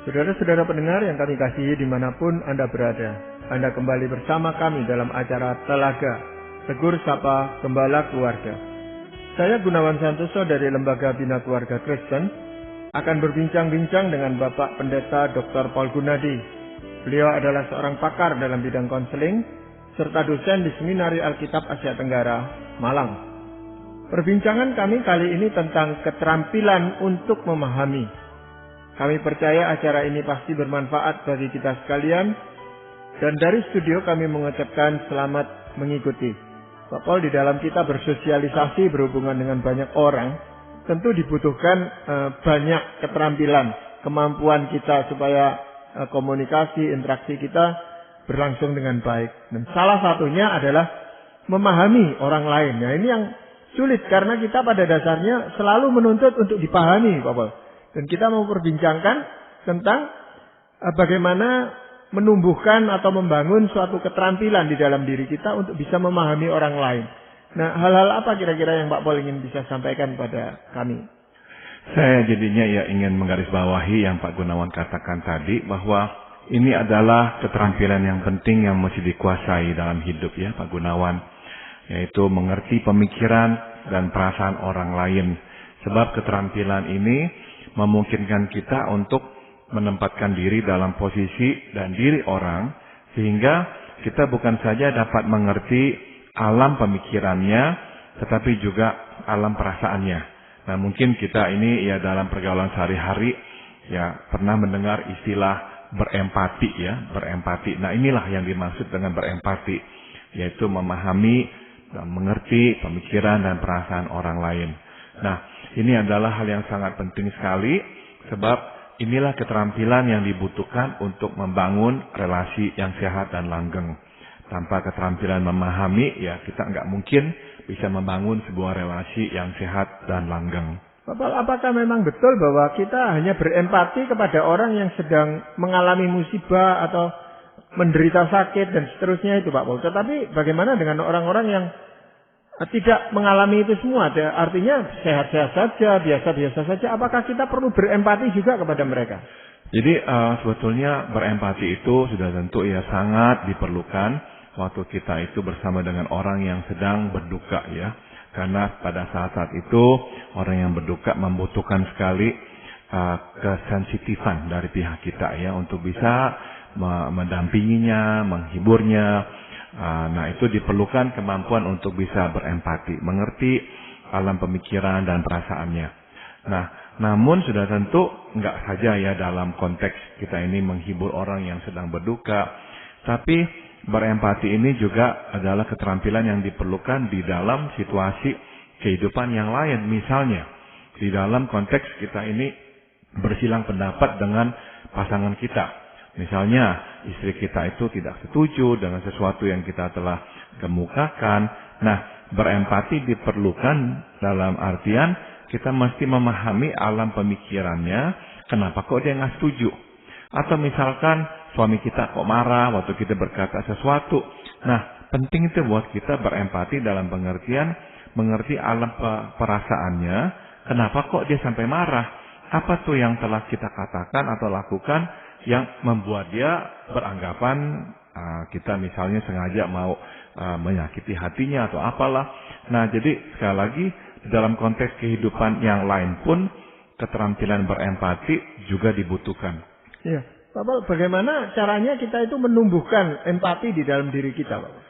Saudara-saudara pendengar yang kami kasihi dimanapun Anda berada, Anda kembali bersama kami dalam acara Telaga, Tegur Sapa Gembala Keluarga. Saya Gunawan Santoso dari Lembaga Bina Keluarga Kristen akan berbincang-bincang dengan Bapak Pendeta Dr. Paul Gunadi. Beliau adalah seorang pakar dalam bidang konseling serta dosen di Seminari Alkitab Asia Tenggara, Malang. Perbincangan kami kali ini tentang keterampilan untuk memahami. Kami percaya acara ini pasti bermanfaat bagi kita sekalian, dan dari studio kami mengucapkan selamat mengikuti. Pak Paul, di dalam kita bersosialisasi berhubungan dengan banyak orang, tentu dibutuhkan banyak keterampilan, kemampuan kita supaya komunikasi, interaksi kita berlangsung dengan baik. Dan salah satunya adalah memahami orang lain. Nah, ini yang sulit karena kita pada dasarnya selalu menuntut untuk dipahami, Pak Paul. Dan kita mau perbincangkan tentang bagaimana menumbuhkan atau membangun suatu keterampilan di dalam diri kita untuk bisa memahami orang lain. Nah, hal-hal apa kira-kira yang Pak Paul ingin bisa sampaikan pada kami? Saya jadinya ingin menggarisbawahi yang Pak Gunawan katakan tadi, bahwa ini adalah keterampilan yang penting yang mesti dikuasai dalam hidup ya Pak Gunawan, yaitu mengerti pemikiran dan perasaan orang lain. Sebab keterampilan ini memungkinkan kita untuk menempatkan diri dalam posisi dan diri orang, sehingga kita bukan saja dapat mengerti alam pemikirannya, tetapi juga alam perasaannya. Nah, mungkin kita ini dalam pergaulan sehari-hari pernah mendengar istilah berempati berempati. Nah, inilah yang dimaksud dengan berempati, yaitu memahami dan mengerti pemikiran dan perasaan orang lain. Nah, ini adalah hal yang sangat penting sekali, sebab inilah keterampilan yang dibutuhkan untuk membangun relasi yang sehat dan langgeng. Tanpa keterampilan memahami, kita nggak mungkin bisa membangun sebuah relasi yang sehat dan langgeng. Bapak, apakah memang betul bahwa kita hanya berempati kepada orang yang sedang mengalami musibah atau menderita sakit dan seterusnya itu, Pak Paul? Tetapi bagaimana dengan orang-orang yang tidak mengalami itu semua? Artinya sehat-sehat saja, biasa-biasa saja. Apakah kita perlu berempati juga kepada mereka? Jadi sebetulnya berempati itu sudah tentu sangat diperlukan waktu kita itu bersama dengan orang yang sedang berduka ya. Karena pada saat-saat itu orang yang berduka membutuhkan sekali kesensitifan dari pihak kita untuk bisa mendampinginya, menghiburnya. Nah, itu diperlukan kemampuan untuk bisa berempati, mengerti alam pemikiran dan perasaannya. Nah, namun sudah tentu enggak saja dalam konteks kita ini menghibur orang yang sedang berduka, tapi berempati ini juga adalah keterampilan yang diperlukan di dalam situasi kehidupan yang lain. Misalnya, di dalam konteks kita ini bersilang pendapat dengan pasangan kita. Misalnya, istri kita itu tidak setuju dengan sesuatu yang kita telah kemukakan. Nah, berempati diperlukan dalam artian kita mesti memahami alam pemikirannya, kenapa kok dia nggak setuju. Atau misalkan suami kita kok marah waktu kita berkata sesuatu. Nah, penting itu buat kita berempati dalam pengertian, mengerti alam perasaannya, kenapa kok dia sampai marah. Apa tuh yang telah kita katakan atau lakukan yang membuat dia beranggapan kita misalnya sengaja mau menyakiti hatinya atau apalah. Nah, jadi sekali lagi dalam konteks kehidupan yang lain pun keterampilan berempati juga dibutuhkan. Iya, Bapak, bagaimana caranya kita itu menumbuhkan empati di dalam diri kita, Bapak?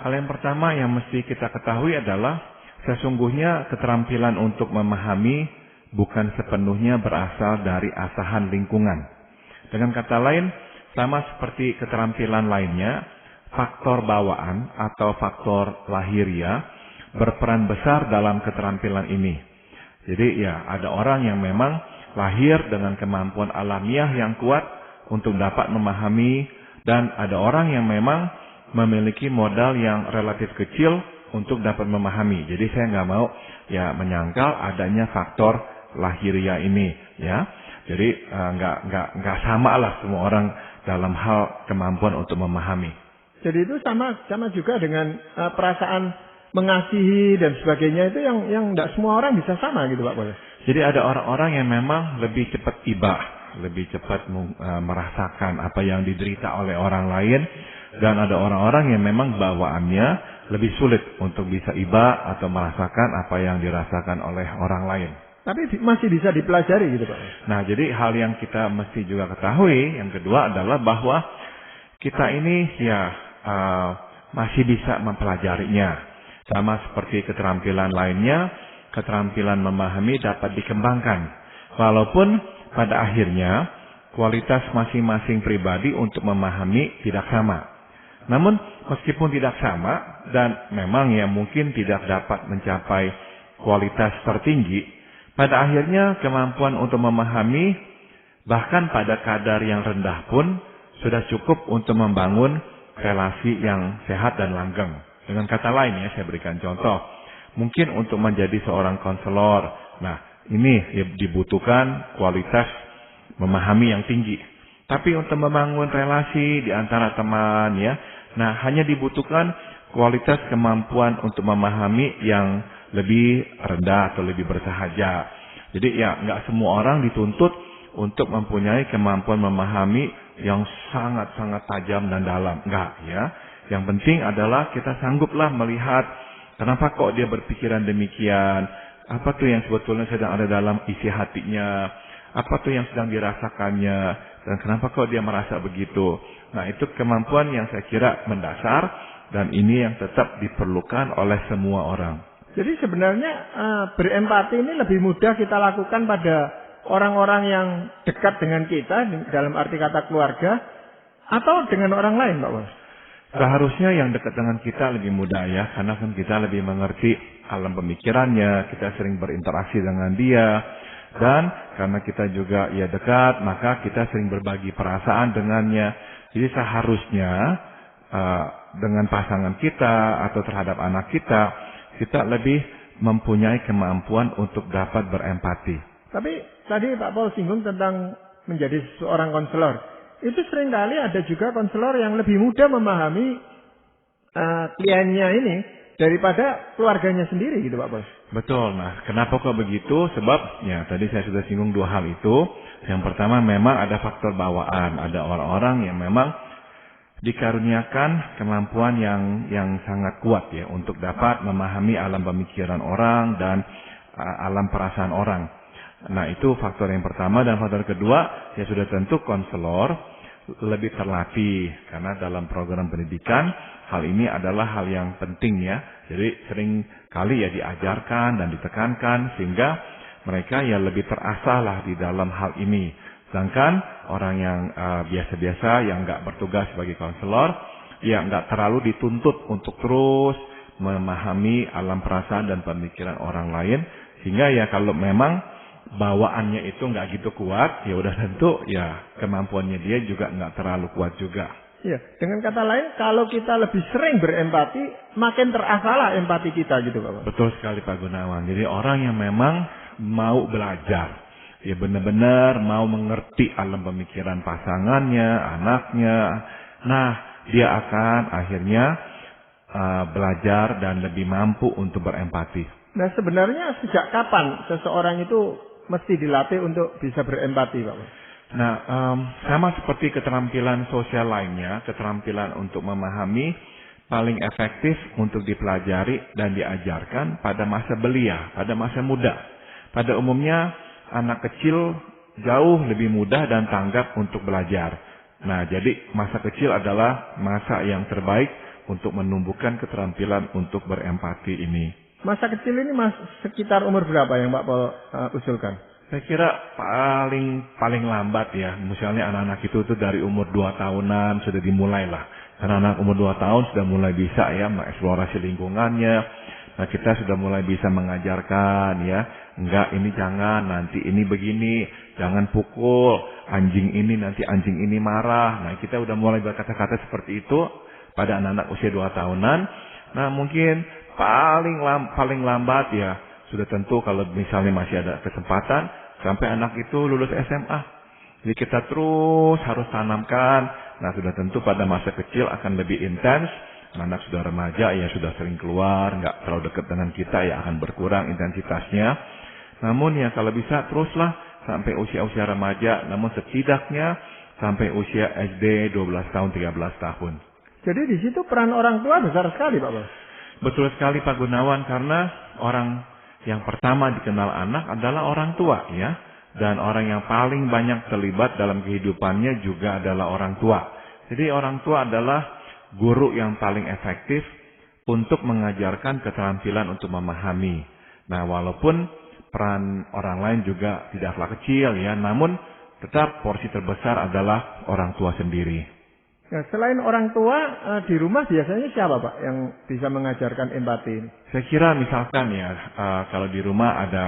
Hal yang pertama yang mesti kita ketahui adalah sesungguhnya keterampilan untuk memahami bukan sepenuhnya berasal dari asahan lingkungan. Dengan kata lain, sama seperti keterampilan lainnya, faktor bawaan atau faktor lahiria berperan besar dalam keterampilan ini. Jadi ada orang yang memang lahir dengan kemampuan alamiah yang kuat untuk dapat memahami, dan ada orang yang memang memiliki modal yang relatif kecil untuk dapat memahami. Jadi saya nggak mau menyangkal adanya faktor lahiria ini ya. Jadi nggak sama lah semua orang dalam hal kemampuan untuk memahami. Jadi itu sama juga dengan perasaan mengasihi dan sebagainya, itu yang nggak semua orang bisa sama gitu, Pak Paul. Jadi ada orang-orang yang memang lebih cepat iba lebih cepat merasakan apa yang diderita oleh orang lain, dan ada orang-orang yang memang bawaannya lebih sulit untuk bisa iba atau merasakan apa yang dirasakan oleh orang lain. Tapi masih bisa dipelajari gitu Pak. Nah, jadi hal yang kita mesti juga ketahui, yang kedua adalah bahwa kita ini masih bisa mempelajarinya. Sama seperti keterampilan lainnya, keterampilan memahami dapat dikembangkan. Walaupun pada akhirnya kualitas masing-masing pribadi untuk memahami tidak sama. Namun meskipun tidak sama dan memang mungkin tidak dapat mencapai kualitas tertinggi, pada akhirnya kemampuan untuk memahami bahkan pada kadar yang rendah pun sudah cukup untuk membangun relasi yang sehat dan langgeng. Dengan kata lain saya berikan contoh. Mungkin untuk menjadi seorang konselor, nah ini dibutuhkan kualitas memahami yang tinggi. Tapi untuk membangun relasi di antara teman nah hanya dibutuhkan kualitas kemampuan untuk memahami yang lebih rendah atau lebih bersahaja. Jadi nggak semua orang dituntut untuk mempunyai kemampuan memahami yang sangat-sangat tajam dan dalam. Enggak Yang penting adalah kita sangguplah melihat kenapa kok dia berpikiran demikian. Apa tuh yang sebetulnya sedang ada dalam isi hatinya. Apa tuh yang sedang dirasakannya. Dan kenapa kok dia merasa begitu. Nah, itu kemampuan yang saya kira mendasar. Dan ini yang tetap diperlukan oleh semua orang. Jadi sebenarnya berempati ini lebih mudah kita lakukan pada orang-orang yang dekat dengan kita. Dalam arti kata keluarga. Atau dengan orang lain Pak Bos? Seharusnya yang dekat dengan kita lebih mudah karena kan kita lebih mengerti alam pemikirannya, kita sering berinteraksi dengan dia, dan karena kita juga dekat, maka kita sering berbagi perasaan dengannya. Jadi seharusnya dengan pasangan kita atau terhadap anak kita lebih mempunyai kemampuan untuk dapat berempati. Tapi tadi Pak Paul singgung tentang menjadi seorang konselor. Itu seringkali ada juga konselor yang lebih mudah memahami kliennya ini daripada keluarganya sendiri gitu Pak Bos. Betul. Nah, kenapa kok begitu? Sebab tadi saya sudah singgung dua hal itu. Yang pertama memang ada faktor bawaan. Ada orang-orang yang memang dikaruniakan kemampuan yang sangat kuat untuk dapat memahami alam pemikiran orang dan alam perasaan orang. Nah, itu faktor yang pertama. Dan faktor kedua, sudah tentu konselor lebih terlatih. Karena dalam program pendidikan, hal ini adalah hal yang penting Jadi sering kali diajarkan dan ditekankan sehingga mereka lebih terasah lah di dalam hal ini. Sedangkan orang yang biasa-biasa yang nggak bertugas sebagai konselor, nggak terlalu dituntut untuk terus memahami alam perasaan dan pemikiran orang lain. Sehingga kalau memang bawaannya itu nggak gitu kuat, udah tentu kemampuannya dia juga nggak terlalu kuat juga. Iya, dengan kata lain, kalau kita lebih sering berempati, makin terasahlah empati kita gitu Pak. Betul sekali Pak Gunawan. Jadi orang yang memang mau belajar, benar-benar mau mengerti alam pemikiran pasangannya, anaknya, nah dia akan akhirnya belajar dan lebih mampu untuk berempati. Nah sebenarnya sejak kapan seseorang itu mesti dilatih untuk bisa berempati Pak? Nah, sama seperti keterampilan sosial lainnya, keterampilan untuk memahami paling efektif untuk dipelajari dan diajarkan pada masa belia, pada masa muda. Pada umumnya anak kecil jauh lebih mudah dan tanggap untuk belajar. Nah, jadi masa kecil adalah masa yang terbaik untuk menumbuhkan keterampilan untuk berempati ini. Masa kecil ini sekitar umur berapa yang Pak Paul usulkan? Saya kira paling lambat misalnya anak-anak itu dari umur 2 tahunan sudah dimulailah. Karena anak umur 2 tahun sudah mulai bisa mengeksplorasi lingkungannya. Nah, kita sudah mulai bisa mengajarkan enggak ini jangan, nanti ini begini, jangan pukul, anjing ini nanti anjing ini marah. Nah, kita udah mulai berkata-kata seperti itu pada anak-anak usia 2 tahunan. Nah, mungkin paling lambat sudah tentu kalau misalnya masih ada kesempatan sampai anak itu lulus SMA. Jadi kita terus harus tanamkan. Nah, sudah tentu pada masa kecil akan lebih intens. Anak sudah remaja sudah sering keluar, nggak terlalu dekat dengan kita akan berkurang intensitasnya. Namun kalau bisa teruslah sampai usia-usia remaja, namun setidaknya sampai usia SD 12 tahun, 13 tahun. Jadi di situ peran orang tua besar sekali, Pak Bos. Betul sekali Pak Gunawan, karena orang yang pertama dikenal anak adalah orang tua ya. Dan orang yang paling banyak terlibat dalam kehidupannya juga adalah orang tua. Jadi orang tua adalah guru yang paling efektif untuk mengajarkan keterampilan untuk memahami. Nah, walaupun peran orang lain juga tidaklah kecil ya, namun tetap porsi terbesar adalah orang tua sendiri. Nah, selain orang tua, di rumah biasanya siapa Pak yang bisa mengajarkan empati ini? Saya kira misalkan ya, kalau di rumah ada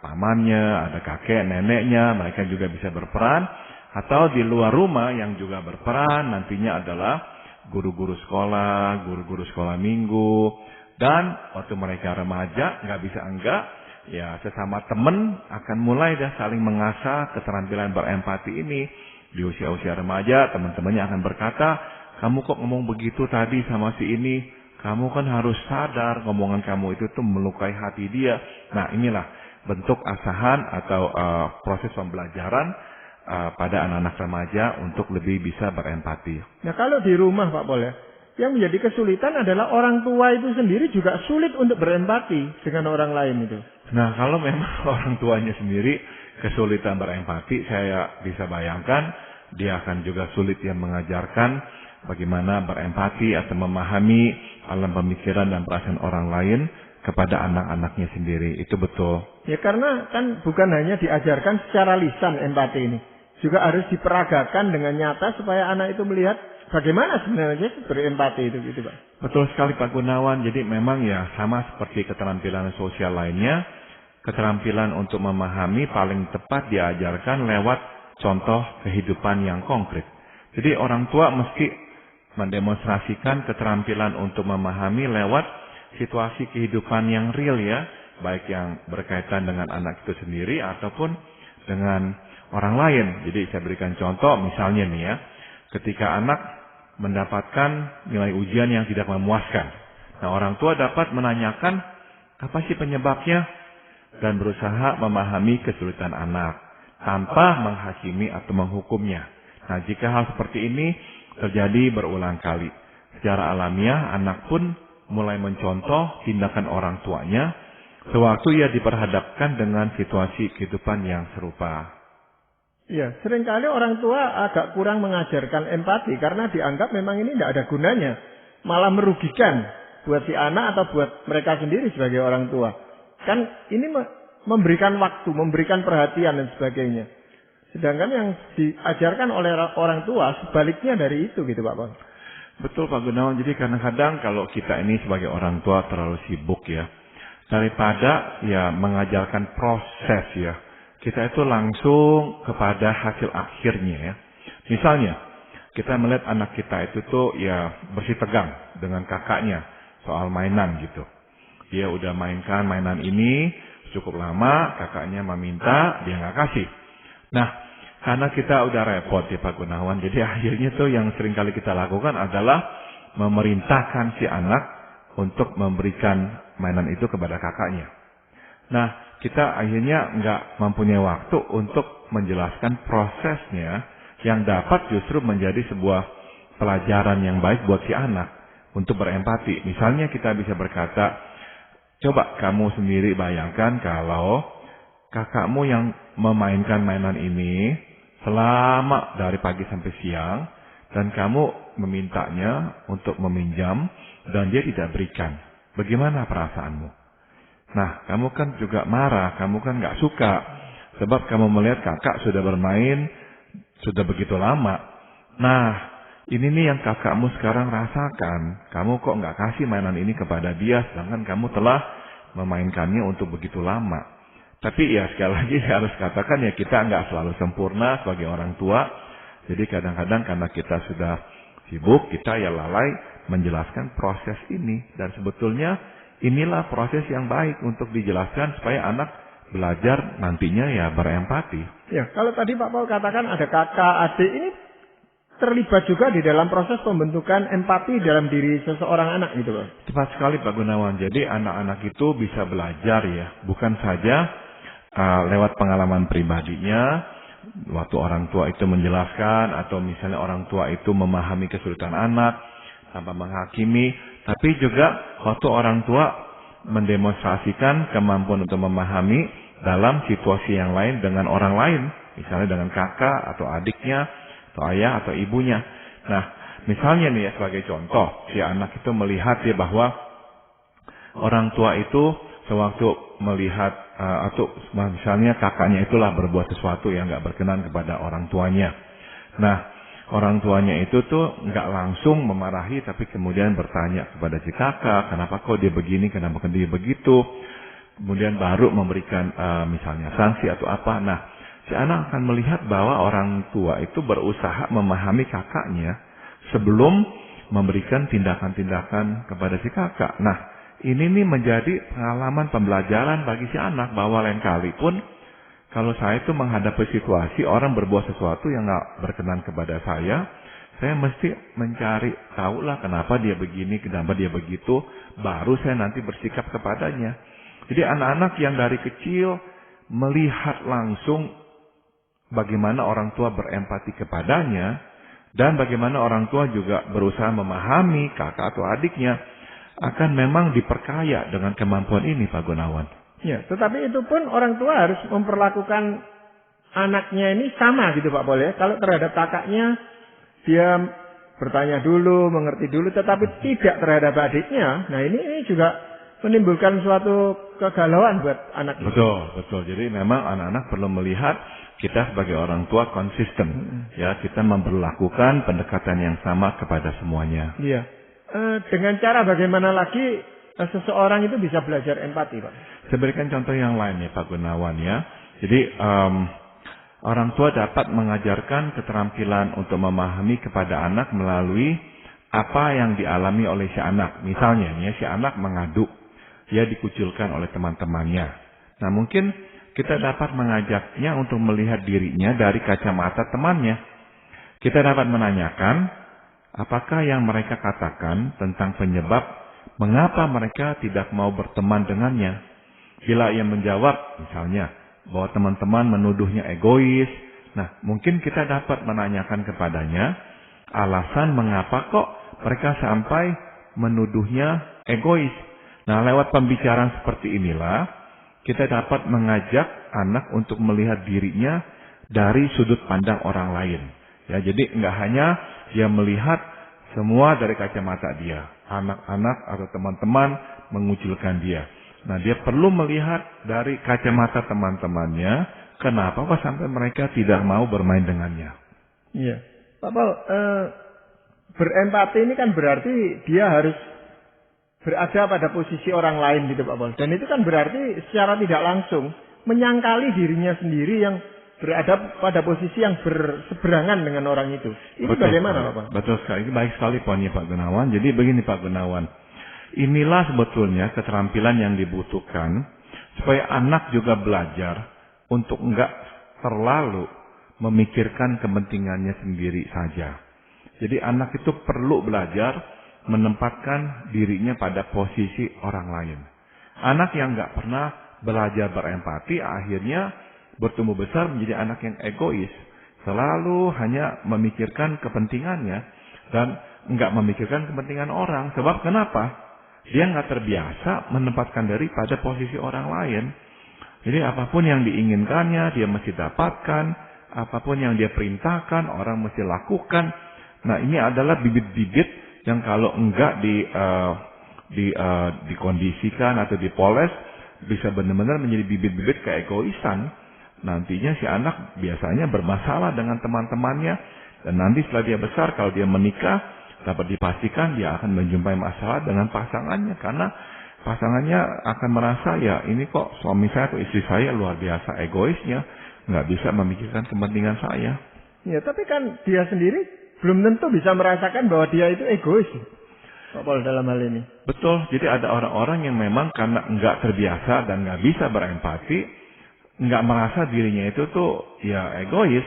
pamannya, ada kakek, neneknya, mereka juga bisa berperan. Atau di luar rumah yang juga berperan nantinya adalah guru-guru sekolah minggu. Dan waktu mereka remaja, nggak bisa enggak, ya sesama teman akan mulai dah saling mengasah keterampilan berempati ini. Di usia-usia remaja, teman-temannya akan berkata, kamu kok ngomong begitu tadi sama si ini? Kamu kan harus sadar ngomongan kamu itu tuh melukai hati dia. Nah, inilah bentuk asahan atau proses pembelajaran pada anak-anak remaja untuk lebih bisa berempati. Nah, kalau di rumah Pak Pol ya, yang menjadi kesulitan adalah orang tua itu sendiri juga sulit untuk berempati dengan orang lain itu. Nah, kalau memang orang tuanya sendiri kesulitan berempati, saya bisa bayangkan dia akan juga sulit yang mengajarkan bagaimana berempati atau memahami alam pemikiran dan perasaan orang lain kepada anak-anaknya sendiri. Itu betul. Ya, karena kan bukan hanya diajarkan secara lisan empati ini, juga harus diperagakan dengan nyata supaya anak itu melihat bagaimana sebenarnya berempati itu gitu Pak. Betul sekali Pak Gunawan. Jadi memang ya sama seperti keterampilan sosial lainnya, keterampilan untuk memahami paling tepat diajarkan lewat contoh kehidupan yang konkret. Jadi orang tua mesti mendemonstrasikan keterampilan untuk memahami lewat situasi kehidupan yang real ya, baik yang berkaitan dengan anak itu sendiri ataupun dengan orang lain. Jadi saya berikan contoh misalnya nih ya, ketika anak mendapatkan nilai ujian yang tidak memuaskan. Nah, orang tua dapat menanyakan apa sih penyebabnya dan berusaha memahami kesulitan anak tanpa menghakimi atau menghukumnya. Nah, jika hal seperti ini terjadi berulang kali, secara alamiah anak pun mulai mencontoh tindakan orang tuanya sewaktu ia diperhadapkan dengan situasi kehidupan yang serupa. Ya, seringkali orang tua agak kurang mengajarkan empati karena dianggap memang ini tidak ada gunanya, malah merugikan buat si anak atau buat mereka sendiri sebagai orang tua. Kan ini memberikan waktu, memberikan perhatian dan sebagainya. Sedangkan yang diajarkan oleh orang tua sebaliknya dari itu gitu Pak Pol. Betul Pak Gunawan. Jadi kadang-kadang kalau kita ini sebagai orang tua terlalu sibuk ya, daripada ya mengajarkan proses ya, kita itu langsung kepada hasil akhirnya ya. Misalnya kita melihat anak kita itu tuh ya bersitegang dengan kakaknya soal mainan gitu. Dia udah mainkan mainan ini cukup lama, kakaknya meminta, dia nggak kasih. Nah, karena kita udah repot ya Pak Gunawan, jadi akhirnya tuh yang sering kali kita lakukan adalah memerintahkan si anak untuk memberikan mainan itu kepada kakaknya. Nah, kita akhirnya nggak mempunyai waktu untuk menjelaskan prosesnya yang dapat justru menjadi sebuah pelajaran yang baik buat si anak untuk berempati. Misalnya kita bisa berkata, coba kamu sendiri bayangkan kalau kakakmu yang memainkan mainan ini selama dari pagi sampai siang dan kamu memintanya untuk meminjam dan dia tidak berikan. Bagaimana perasaanmu? Nah, kamu kan juga marah, kamu kan nggak suka sebab kamu melihat kakak sudah bermain sudah begitu lama. Nah, ini nih yang kakakmu sekarang rasakan. Kamu kok nggak kasih mainan ini kepada dia sedangkan kamu telah memainkannya untuk begitu lama. Tapi ya sekali lagi saya harus katakan ya kita nggak selalu sempurna sebagai orang tua. Jadi kadang-kadang karena kita sudah sibuk, kita ya lalai menjelaskan proses ini. Dan sebetulnya inilah proses yang baik untuk dijelaskan supaya anak belajar nantinya ya berempati. Ya, kalau tadi Pak Paul katakan ada kakak, adik, ini terlibat juga di dalam proses pembentukan empati dalam diri seseorang anak gitu Pak. Tepat sekali Pak Gunawan. Jadi anak-anak itu bisa belajar ya, bukan saja lewat pengalaman pribadinya, waktu orang tua itu menjelaskan, atau misalnya orang tua itu memahami kesulitan anak tanpa menghakimi, tapi juga waktu orang tua mendemonstrasikan kemampuan untuk memahami dalam situasi yang lain dengan orang lain, misalnya dengan kakak atau adiknya, atau ayah atau ibunya. Nah, misalnya nih ya, sebagai contoh, si anak itu melihat ya bahwa orang tua itu sewaktu melihat atau misalnya kakaknya itulah berbuat sesuatu yang nggak berkenan kepada orang tuanya. Nah, orang tuanya itu tuh nggak langsung memarahi, tapi kemudian bertanya kepada si kakak, kenapa kok dia begini, kenapa dia begitu. Kemudian baru memberikan misalnya sanksi atau apa. Nah, si anak akan melihat bahwa orang tua itu berusaha memahami kakaknya sebelum memberikan tindakan-tindakan kepada si kakak. Nah, ini nih menjadi pengalaman pembelajaran bagi si anak bahwa lain kali pun kalau saya itu menghadapi situasi orang berbuat sesuatu yang nggak berkenan kepada saya mesti mencari tahulah kenapa dia begini, kenapa dia begitu, baru saya nanti bersikap kepadanya. Jadi anak-anak yang dari kecil melihat langsung bagaimana orang tua berempati kepadanya dan bagaimana orang tua juga berusaha memahami kakak atau adiknya, akan memang diperkaya dengan kemampuan ini, Pak Gunawan. Ya, tetapi itu pun orang tua harus memperlakukan anaknya ini sama gitu Pak Pol ya. Kalau terhadap kakaknya dia bertanya dulu, mengerti dulu, tetapi tidak terhadap adiknya. Nah ini juga menimbulkan suatu kegalauan buat anak. Betul. Jadi memang anak-anak perlu melihat kita sebagai orang tua konsisten. Ya, kita memperlakukan pendekatan yang sama kepada semuanya. Iya. Dengan cara bagaimana lagi seseorang itu bisa belajar empati, Pak? Saya berikan contoh yang lain ya, Pak Gunawan ya. Jadi orang tua dapat mengajarkan keterampilan untuk memahami kepada anak melalui apa yang dialami oleh si anak. Misalnya ya, si anak mengadu, dia dikucilkan oleh teman-temannya. Nah, mungkin kita dapat mengajaknya untuk melihat dirinya dari kacamata temannya. Kita dapat menanyakan, apakah yang mereka katakan tentang penyebab mengapa mereka tidak mau berteman dengannya? Bila ia menjawab, misalnya, bahwa teman-teman menuduhnya egois, nah mungkin kita dapat menanyakan kepadanya, alasan mengapa kok mereka sampai menuduhnya egois. Nah, lewat pembicaraan seperti inilah, kita dapat mengajak anak untuk melihat dirinya dari sudut pandang orang lain. Ya, jadi nggak hanya dia melihat semua dari kacamata dia. Anak-anak atau teman-teman mengucilkan dia. Nah, dia perlu melihat dari kacamata teman-temannya, kenapa kok sampai mereka tidak mau bermain dengannya. Iya. Pak Paul, berempati ini kan berarti dia harus berada pada posisi orang lain gitu Pak Paul. Dan itu kan berarti secara tidak langsung menyangkali dirinya sendiri yang berada pada posisi yang berseberangan dengan orang itu. Ini betul, bagaimana Pak? Betul sekali. Ini baik sekali poinnya Pak Gunawan. Jadi begini Pak Gunawan. Inilah sebetulnya keterampilan yang dibutuhkan supaya anak juga belajar untuk enggak terlalu memikirkan kepentingannya sendiri saja. Jadi anak itu perlu belajar menempatkan dirinya pada posisi orang lain. Anak yang enggak pernah belajar berempati akhirnya bertumbuh besar menjadi anak yang egois. Selalu hanya memikirkan kepentingannya dan enggak memikirkan kepentingan orang. Sebab kenapa? Dia nggak terbiasa menempatkan diri pada posisi orang lain. Jadi apapun yang diinginkannya, dia mesti dapatkan. Apapun yang dia perintahkan, orang mesti lakukan. Nah, ini adalah bibit-bibit yang kalau enggak dikondisikan atau dipoles, bisa benar-benar menjadi bibit-bibit keegoisan. Nantinya si anak biasanya bermasalah dengan teman-temannya. Dan nanti setelah dia besar, kalau dia menikah, dapat dipastikan dia akan menjumpai masalah dengan pasangannya. Karena pasangannya akan merasa, ya ini kok suami saya atau istri saya luar biasa egoisnya. Nggak bisa memikirkan kepentingan saya. Ya, tapi kan dia sendiri belum tentu bisa merasakan bahwa dia itu egois. Pak Paul dalam hal ini. Betul. Jadi ada orang-orang yang memang karena nggak terbiasa dan nggak bisa berempati, nggak merasa dirinya itu tuh ya egois.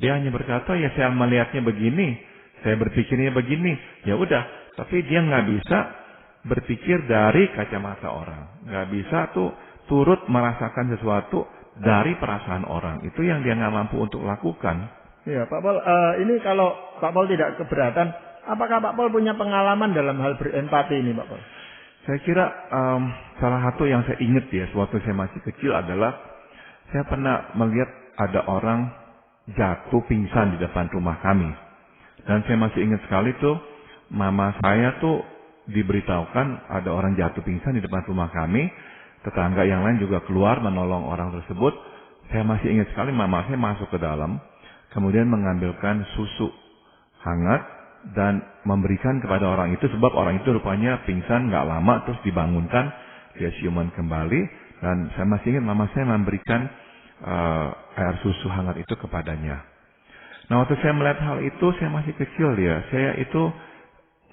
Dia hanya berkata, ya saya melihatnya begini, saya berpikirnya begini, ya udah. Tapi dia nggak bisa berpikir dari kacamata orang, nggak bisa tuh turut merasakan sesuatu dari perasaan orang. Itu yang dia nggak mampu untuk lakukan. Ya, Pak Pol, ini kalau Pak Pol tidak keberatan, apakah Pak Pol punya pengalaman dalam hal berempati ini, Pak Pol? Saya kira salah satu yang saya ingat ya, waktu saya masih kecil adalah saya pernah melihat ada orang jatuh pingsan di depan rumah kami. Dan saya masih ingat sekali tuh, mama saya tuh diberitahukan ada orang jatuh pingsan di depan rumah kami. Tetangga yang lain juga keluar menolong orang tersebut. Saya masih ingat sekali mama saya masuk ke dalam, kemudian mengambilkan susu hangat dan memberikan kepada orang itu, sebab orang itu rupanya pingsan nggak lama, terus dibangunkan, dia siuman kembali, dan saya masih ingat mama saya memberikan air susu hangat itu kepadanya. Nah, waktu saya melihat hal itu, saya masih kecil ya, saya itu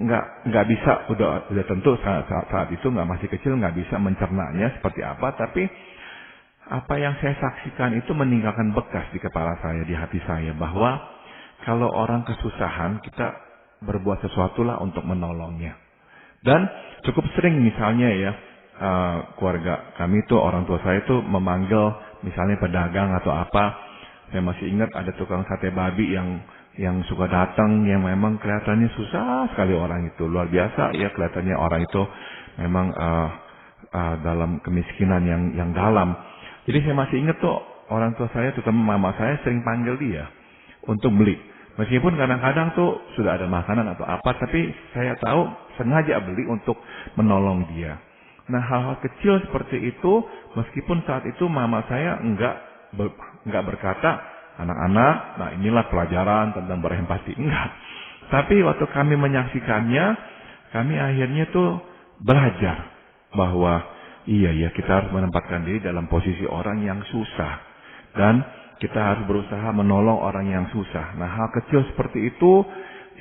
nggak bisa, udah tentu saat itu nggak, masih kecil nggak bisa mencernanya seperti apa, tapi apa yang saya saksikan itu meninggalkan bekas di kepala saya, di hati saya, bahwa kalau orang kesusahan, kita berbuat sesuatu lah untuk menolongnya. Dan cukup sering misalnya ya, keluarga kami itu, orang tua saya itu memanggil misalnya pedagang atau apa. Saya masih ingat ada tukang sate babi yang suka datang, yang memang kelihatannya susah sekali orang itu. Luar biasa ya, kelihatannya orang itu memang dalam kemiskinan yang dalam. Jadi saya masih ingat tuh, orang tua saya, terutama mama saya, sering panggil dia untuk beli. Meskipun kadang-kadang tuh sudah ada makanan atau apa, tapi saya tahu sengaja beli untuk menolong dia. Nah, hal-hal kecil seperti itu, meskipun saat itu mama saya enggak berkata, anak-anak, nah inilah pelajaran tentang berempati, enggak. Tapi waktu kami menyaksikannya, kami akhirnya tuh belajar bahwa iya ya, kita harus menempatkan diri dalam posisi orang yang susah, dan kita harus berusaha menolong orang yang susah. Nah, hal kecil seperti itu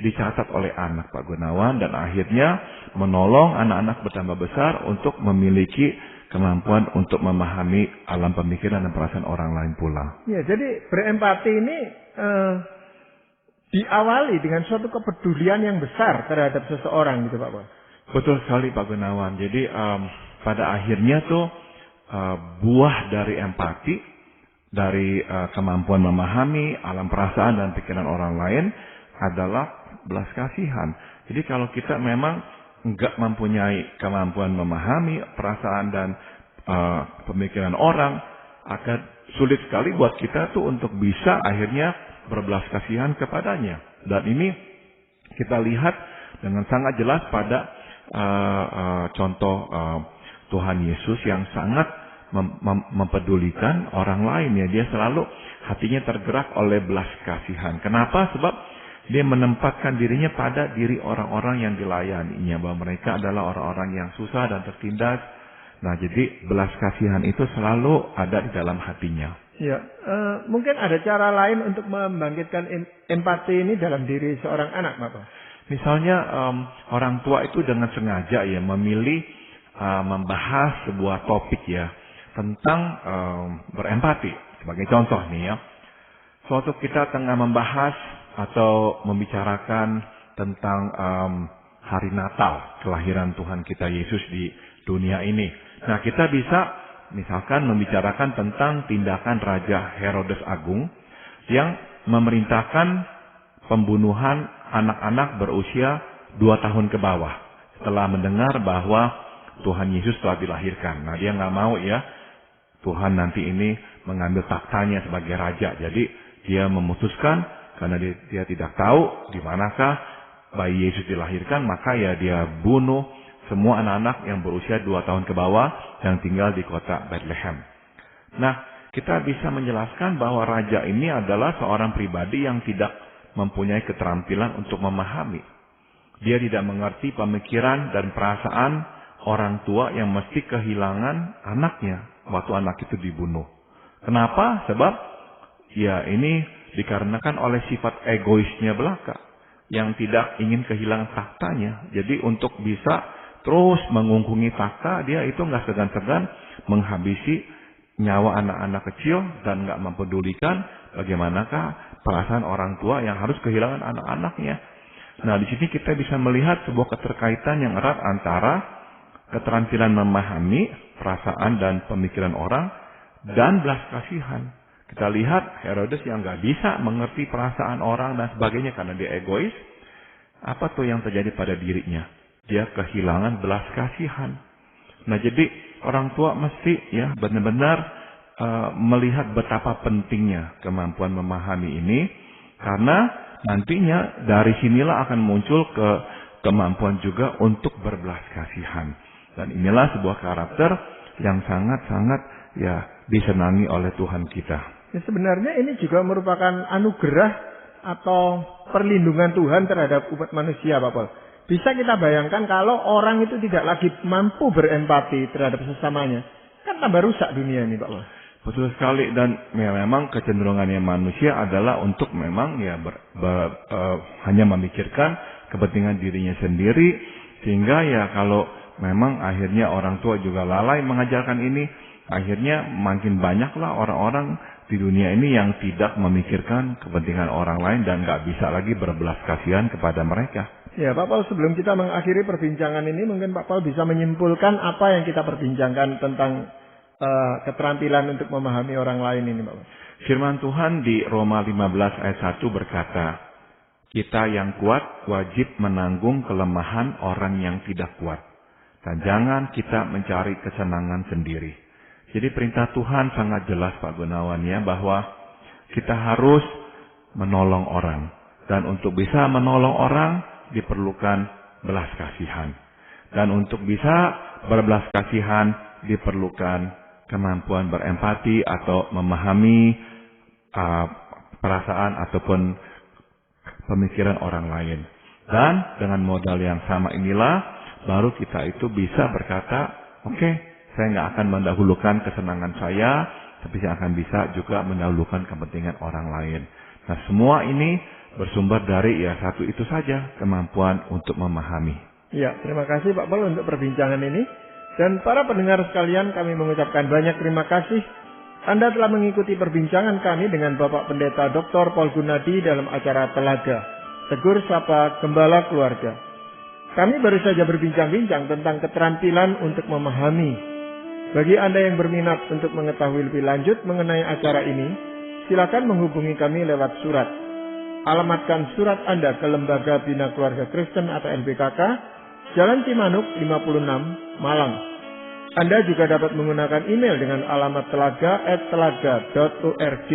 dicatat oleh anak, Pak Gunawan, dan akhirnya menolong anak-anak bertambah besar untuk memiliki kemampuan untuk memahami alam pemikiran dan perasaan orang lain pula. Ya, jadi berempati ini diawali dengan suatu kepedulian yang besar terhadap seseorang, gitu Pak. Betul sekali, Pak Gunawan. Jadi pada akhirnya tuh buah dari empati, dari kemampuan memahami alam perasaan dan pikiran orang lain adalah belas kasihan. Jadi kalau kita memang enggak mempunyai kemampuan memahami perasaan dan pemikiran orang, akan sulit sekali buat kita tuh untuk bisa akhirnya berbelas kasihan kepadanya. Dan ini kita lihat dengan sangat jelas pada contoh Tuhan Yesus yang sangat mempedulikan orang lain ya. Dia selalu hatinya tergerak oleh belas kasihan. Kenapa? Sebab dia menempatkan dirinya pada diri orang-orang yang dilayaninya, bahwa mereka adalah orang-orang yang susah dan tertindas. Nah, jadi belas kasihan itu selalu ada di dalam hatinya. Ya, mungkin ada cara lain untuk membangkitkan empati ini dalam diri seorang anak, Bapak. Misalnya orang tua itu dengan sengaja ya memilih membahas sebuah topik ya tentang berempati. Sebagai contoh nih ya, suatu kita tengah membahas atau membicarakan tentang hari Natal, kelahiran Tuhan kita Yesus di dunia ini. Nah, kita bisa misalkan membicarakan tentang tindakan Raja Herodes Agung yang memerintahkan pembunuhan anak-anak berusia 2 tahun ke bawah setelah mendengar bahwa Tuhan Yesus telah dilahirkan. Nah, dia nggak mau ya Tuhan nanti ini mengambil taktanya sebagai raja. Jadi dia memutuskan, karena dia tidak tahu di manakah bayi Yesus dilahirkan, maka ya dia bunuh semua anak-anak yang berusia 2 tahun ke bawah yang tinggal di kota Bethlehem. Nah, kita bisa menjelaskan bahwa raja ini adalah seorang pribadi yang tidak mempunyai keterampilan untuk memahami. Dia tidak mengerti pemikiran dan perasaan orang tua yang mesti kehilangan anaknya waktu anak itu dibunuh. Kenapa? Sebab ya ini dikarenakan oleh sifat egoisnya belaka yang tidak ingin kehilangan taktanya. Jadi untuk bisa terus mengungkungi takhta, dia itu nggak segan-segan menghabisi nyawa anak-anak kecil dan nggak mempedulikan bagaimanakah perasaan orang tua yang harus kehilangan anak-anaknya. Nah, di sini kita bisa melihat sebuah keterkaitan yang erat antara keterampilan memahami perasaan dan pemikiran orang dan belas kasihan. Kita lihat Herodes yang gak bisa mengerti perasaan orang dan sebagainya karena dia egois. Apa tuh yang terjadi pada dirinya? Dia kehilangan belas kasihan. Nah, jadi orang tua mesti ya benar-benar melihat betapa pentingnya kemampuan memahami ini, karena nantinya dari sinilah akan muncul kemampuan juga untuk berbelas kasihan. Dan inilah sebuah karakter yang sangat-sangat ya disenangi oleh Tuhan kita. Ya, sebenarnya ini juga merupakan anugerah atau perlindungan Tuhan terhadap umat manusia, Pak Paul. Bisa kita bayangkan kalau orang itu tidak lagi mampu berempati terhadap sesamanya, kan tambah rusak dunia ini, Pak Paul. Betul sekali, dan ya, memang kecenderungannya manusia adalah untuk memang ya hanya memikirkan kepentingan dirinya sendiri, sehingga ya kalau memang akhirnya orang tua juga lalai mengajarkan ini, akhirnya makin banyaklah orang-orang di dunia ini yang tidak memikirkan kepentingan orang lain dan nggak bisa lagi berbelas kasihan kepada mereka. Ya, Pak Paul, sebelum kita mengakhiri perbincangan ini, mungkin Pak Paul bisa menyimpulkan apa yang kita perbincangkan tentang keterampilan untuk memahami orang lain ini, Pak. Firman Tuhan di Roma 15 ayat 1 berkata, kita yang kuat wajib menanggung kelemahan orang yang tidak kuat. Dan jangan kita mencari kesenangan sendiri. Jadi perintah Tuhan sangat jelas, Pak Gunawan, ya, bahwa kita harus menolong orang. Dan untuk bisa menolong orang diperlukan belas kasihan. Dan untuk bisa berbelas kasihan diperlukan kemampuan berempati atau memahami perasaan ataupun pemikiran orang lain. Dan dengan modal yang sama inilah baru kita itu bisa berkata, oke, saya nggak akan mendahulukan kesenangan saya, tapi saya akan bisa juga mendahulukan kepentingan orang lain. Nah, semua ini bersumber dari ya satu itu saja, kemampuan untuk memahami. Ya, terima kasih Pak Paul untuk perbincangan ini. Dan para pendengar sekalian, kami mengucapkan banyak terima kasih. Anda telah mengikuti perbincangan kami dengan Bapak Pendeta Dr. Paul Gunadi dalam acara Telaga, Tegur Sapa Gembala Keluarga. Kami baru saja berbincang-bincang tentang keterampilan untuk memahami. Bagi Anda yang berminat untuk mengetahui lebih lanjut mengenai acara ini, silakan menghubungi kami lewat surat. Alamatkan surat Anda ke Lembaga Bina Keluarga Kristen atau LBKK, Jalan Cimanuk 56, Malang. Anda juga dapat menggunakan email dengan alamat telaga@telaga.org.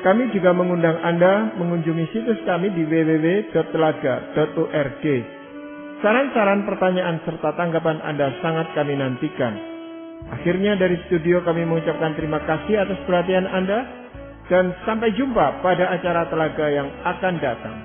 Kami juga mengundang Anda mengunjungi situs kami di www.telaga.org. Saran-saran, pertanyaan, serta tanggapan Anda sangat kami nantikan. Akhirnya dari studio kami mengucapkan terima kasih atas perhatian Anda, dan sampai jumpa pada acara Telaga yang akan datang.